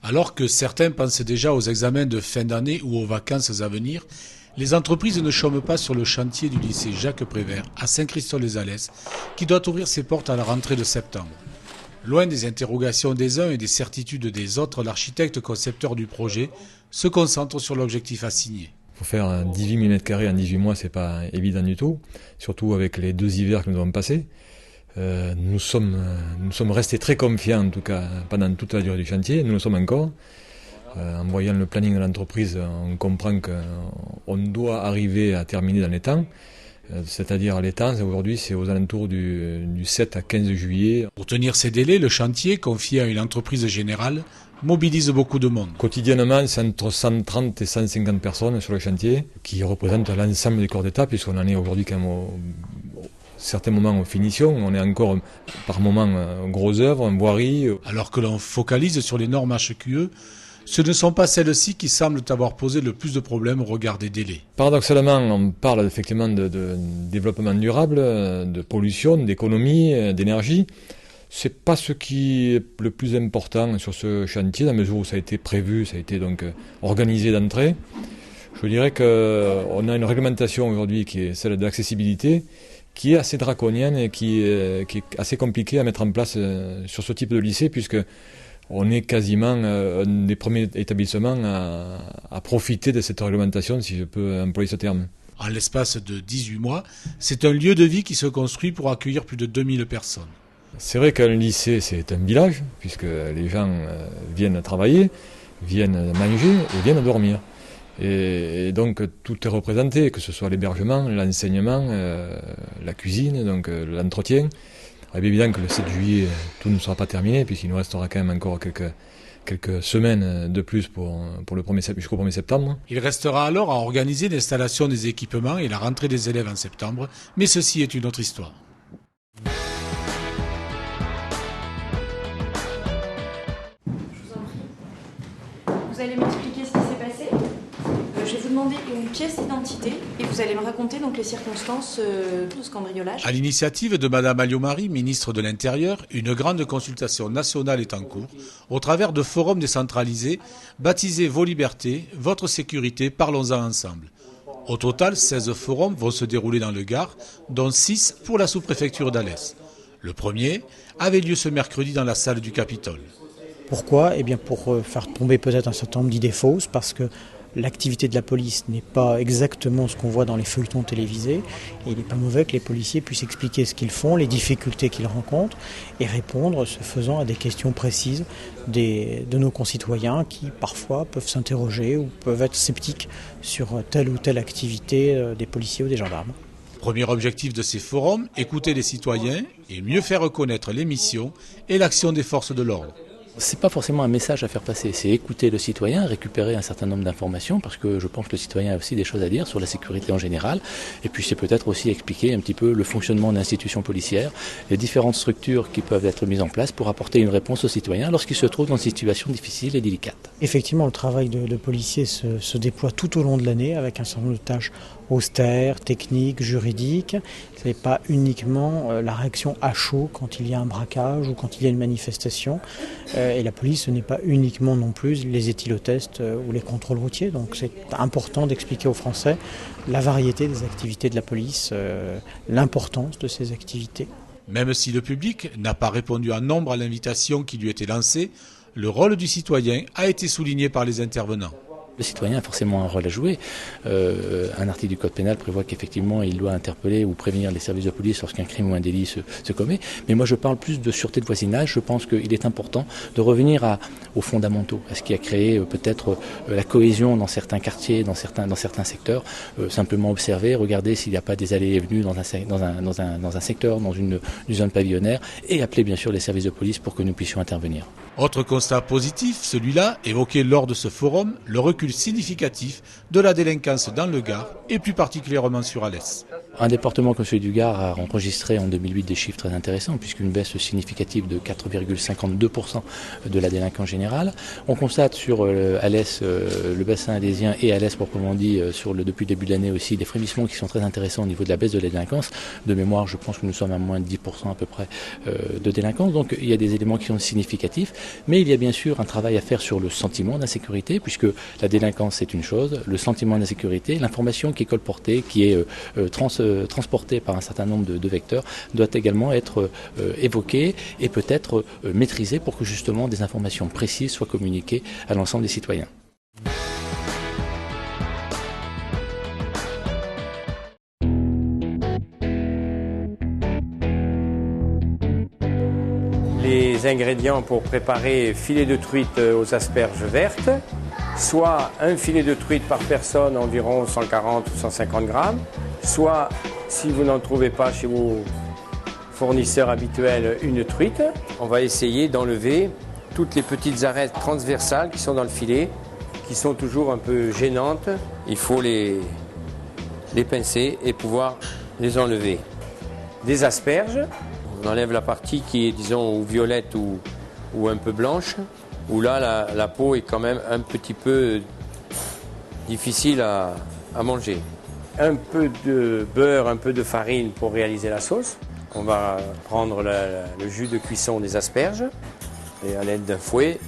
Alors que certains pensent déjà aux examens de fin d'année ou aux vacances à venir, les entreprises ne chôment pas sur le chantier du lycée Jacques Prévert à Saint-Christol-les-Alès, qui doit ouvrir ses portes à la rentrée de septembre. Loin des interrogations des uns et des certitudes des autres, l'architecte concepteur du projet se concentre sur l'objectif assigné. Il faut faire 18 000 m² en 18 mois, c'est pas évident du tout, surtout avec les 2 hivers que nous avons passés. Nous sommes restés très confiants, en tout cas pendant toute la durée du chantier, nous le sommes encore. En voyant le planning de l'entreprise, on comprend qu'on doit arriver à terminer dans les temps. C'est-à-dire les temps, aujourd'hui, c'est aux alentours du 7 à 15 juillet. Pour tenir ces délais, le chantier, confié à une entreprise générale, mobilise beaucoup de monde. Quotidiennement, c'est entre 130 et 150 personnes sur le chantier, qui représentent l'ensemble des corps d'État, puisqu'on en est aujourd'hui quand même certains moments en finition, on est encore par moments gros œuvres, en voirie. Alors que l'on focalise sur les normes HQE, ce ne sont pas celles-ci qui semblent avoir posé le plus de problèmes au regard des délais. Paradoxalement, on parle effectivement de développement durable, de pollution, d'économie, d'énergie. C'est pas ce qui est le plus important sur ce chantier, dans la mesure où ça a été prévu, ça a été donc organisé d'entrée. Je dirais qu'on a une réglementation aujourd'hui qui est celle de l'accessibilité, qui est assez draconienne et qui est assez compliquée à mettre en place sur ce type de lycée, puisque on est quasiment un des premiers établissements à profiter de cette réglementation, si je peux employer ce terme. En l'espace de 18 mois, c'est un lieu de vie qui se construit pour accueillir plus de 2000 personnes. C'est vrai qu'un lycée, c'est un village, puisque les gens viennent travailler, viennent manger et viennent dormir. Et donc tout est représenté, que ce soit l'hébergement, l'enseignement, la cuisine, donc l'entretien. Il est évident que le 7 juillet, tout ne sera pas terminé, puisqu'il nous restera quand même encore quelques semaines de plus jusqu'au 1er septembre. Il restera alors à organiser l'installation des équipements et la rentrée des élèves en septembre, mais ceci est une autre histoire. Je vous en prie. Vous allez m'expliquer ce qui s'est passé ? Je vais vous demander une pièce d'identité et vous allez me raconter donc les circonstances de ce cambriolage. À l'initiative de Madame Alliot-Marie, ministre de l'Intérieur, une grande consultation nationale est en cours au travers de forums décentralisés baptisés Vos libertés, votre sécurité, parlons-en ensemble. Au total, 16 forums vont se dérouler dans le Gard, dont 6 pour la sous-préfecture d'Alès. Le premier avait lieu ce mercredi dans la salle du Capitole. Pourquoi ? Eh bien pour faire tomber peut-être un certain nombre d'idées fausses, parce que l'activité de la police n'est pas exactement ce qu'on voit dans les feuilletons télévisés. Et il n'est pas mauvais que les policiers puissent expliquer ce qu'ils font, les difficultés qu'ils rencontrent et répondre, ce faisant, à des questions précises de nos concitoyens qui parfois peuvent s'interroger ou peuvent être sceptiques sur telle ou telle activité des policiers ou des gendarmes. Premier objectif de ces forums, écouter les citoyens et mieux faire reconnaître les missions et l'action des forces de l'ordre. C'est pas forcément un message à faire passer, c'est écouter le citoyen, récupérer un certain nombre d'informations, parce que je pense que le citoyen a aussi des choses à dire sur la sécurité en général, et puis c'est peut-être aussi expliquer un petit peu le fonctionnement de l'institution policière, les différentes structures qui peuvent être mises en place pour apporter une réponse aux citoyens lorsqu'ils se trouvent dans une situation difficile et délicate. Effectivement, le travail de policier se déploie tout au long de l'année avec un certain nombre de tâches austères, techniques, juridiques. Ce n'est pas uniquement la réaction à chaud quand il y a un braquage ou quand il y a une manifestation. Et la police, ce n'est pas uniquement non plus les éthylotests ou les contrôles routiers. Donc c'est important d'expliquer aux Français la variété des activités de la police, l'importance de ces activités. Même si le public n'a pas répondu en nombre à l'invitation qui lui était lancée, le rôle du citoyen a été souligné par les intervenants. Le citoyen a forcément un rôle à jouer. Un article du Code pénal prévoit qu'effectivement il doit interpeller ou prévenir les services de police lorsqu'un crime ou un délit se commet. Mais moi je parle plus de sûreté de voisinage. Je pense qu'il est important de revenir aux fondamentaux, à ce qui a créé peut-être la cohésion dans certains quartiers, dans certains secteurs. Simplement observer, regarder s'il n'y a pas des allées et venues dans un secteur, dans une zone pavillonnaire, et appeler bien sûr les services de police pour que nous puissions intervenir. Autre constat positif, celui-là, évoqué lors de ce forum, le recul recul significatif de la délinquance dans le Gard et plus particulièrement sur Alès. Un département comme celui du Gard a enregistré en 2008 des chiffres très intéressants, puisqu'une baisse significative de 4,52% de la délinquance générale. On constate sur Alès, le bassin alésien et Alès proprement dit, depuis le début de l'année aussi, des frémissements qui sont très intéressants au niveau de la baisse de la délinquance. De mémoire, je pense que nous sommes à moins de 10% à peu près de délinquance. Donc il y a des éléments qui sont significatifs, mais il y a bien sûr un travail à faire sur le sentiment d'insécurité, puisque la délinquance c'est une chose, le sentiment d'insécurité, l'information qui est colportée, qui est transportée par un certain nombre de vecteurs, doit également être évoquée et peut-être maîtrisée pour que justement des informations précises soient communiquées à l'ensemble des citoyens. Les ingrédients pour préparer filet de truite aux asperges vertes, soit un filet de truite par personne, environ 140 ou 150 grammes, soit, si vous n'en trouvez pas chez vos fournisseurs habituels, une truite. On va essayer d'enlever toutes les petites arêtes transversales qui sont dans le filet, qui sont toujours un peu gênantes. Il faut les pincer et pouvoir les enlever. Des asperges, on enlève la partie qui est, disons, ou violette ou un peu blanche, où là, la peau est quand même un petit peu difficile à manger. Un peu de beurre, un peu de farine pour réaliser la sauce. On va prendre le jus de cuisson des asperges et à l'aide d'un fouet,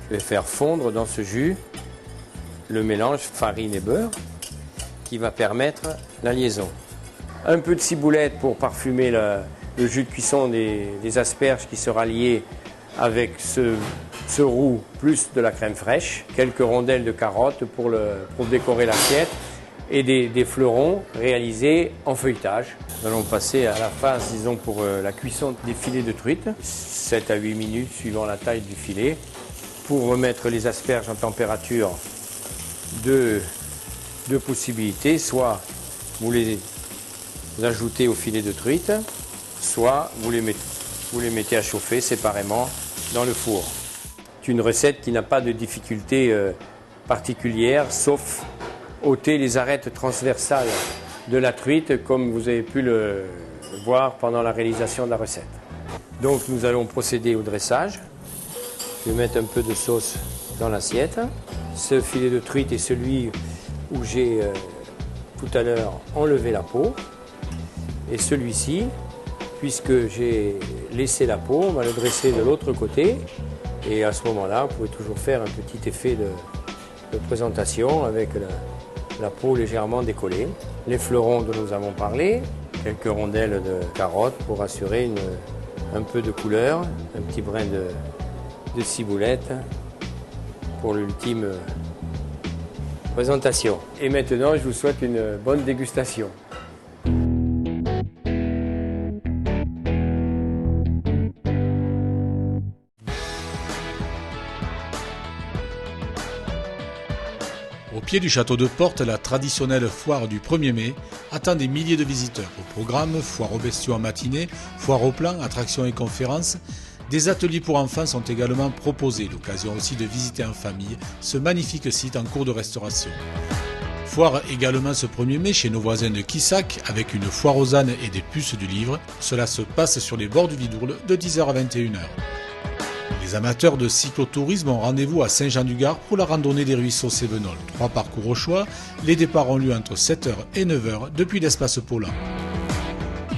je vais faire fondre dans ce jus le mélange farine et beurre qui va permettre la liaison. Un peu de ciboulette pour parfumer le jus de cuisson des asperges qui sera lié avec ce roux plus de la crème fraîche. Quelques rondelles de carottes pour décorer l'assiette et des fleurons réalisés en feuilletage. Nous allons passer à la phase, disons, pour la cuisson des filets de truite, 7 à 8 minutes suivant la taille du filet, pour remettre les asperges en température. Deux possibilités, soit vous les ajoutez au filet de truite, soit vous les mettez à chauffer séparément dans le four. C'est une recette qui n'a pas de difficulté particulière, sauf ôter les arêtes transversales de la truite, comme vous avez pu le voir pendant la réalisation de la recette. Donc nous allons procéder au dressage. Je vais mettre un peu de sauce dans l'assiette. Ce filet de truite est celui où j'ai tout à l'heure enlevé la peau. Et celui-ci, puisque j'ai laissé la peau, on va le dresser de l'autre côté. Et à ce moment-là, vous pouvez toujours faire un petit effet de présentation avec la peau légèrement décollée. Les fleurons dont nous avons parlé, quelques rondelles de carottes pour assurer un peu de couleur, un petit brin de ciboulette pour l'ultime présentation. Et maintenant, je vous souhaite une bonne dégustation. Au pied du château de Portes, la traditionnelle foire du 1er mai attend des milliers de visiteurs. Au programme, foire aux bestiaux en matinée, foire au plan, attractions et conférences. Des ateliers pour enfants sont également proposés, l'occasion aussi de visiter en famille ce magnifique site en cours de restauration. Foire également ce 1er mai chez nos voisins de Quissac avec une foire aux ânes et des puces du livre. Cela se passe sur les bords du Vidourle de 10h à 21h. Les amateurs de cyclotourisme ont rendez-vous à Saint-Jean-du-Gard pour la randonnée des ruisseaux Cévenol. 3 parcours au choix, les départs ont lieu entre 7h et 9h depuis l'espace Paulin.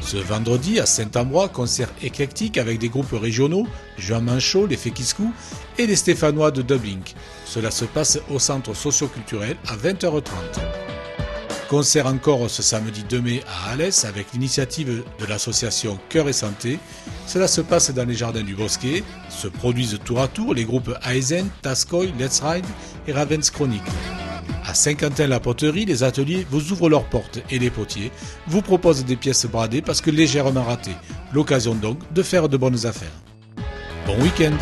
Ce vendredi à Saint-Ambrois, concert éclectique avec des groupes régionaux, Jean Manchot, les Féquiscous et les Stéphanois de Dublin. Cela se passe au centre socio-culturel à 20h30. Concert encore ce samedi 2 mai à Alès avec l'initiative de l'association Cœur et Santé. Cela se passe dans les jardins du Bosquet. Se produisent tour à tour les groupes Aizen, Tascoy, Let's Ride et Ravens Chronicle. À Saint-Quentin-la-Poterie, les ateliers vous ouvrent leurs portes et les potiers vous proposent des pièces bradées parce que légèrement ratées. L'occasion donc de faire de bonnes affaires. Bon week-end!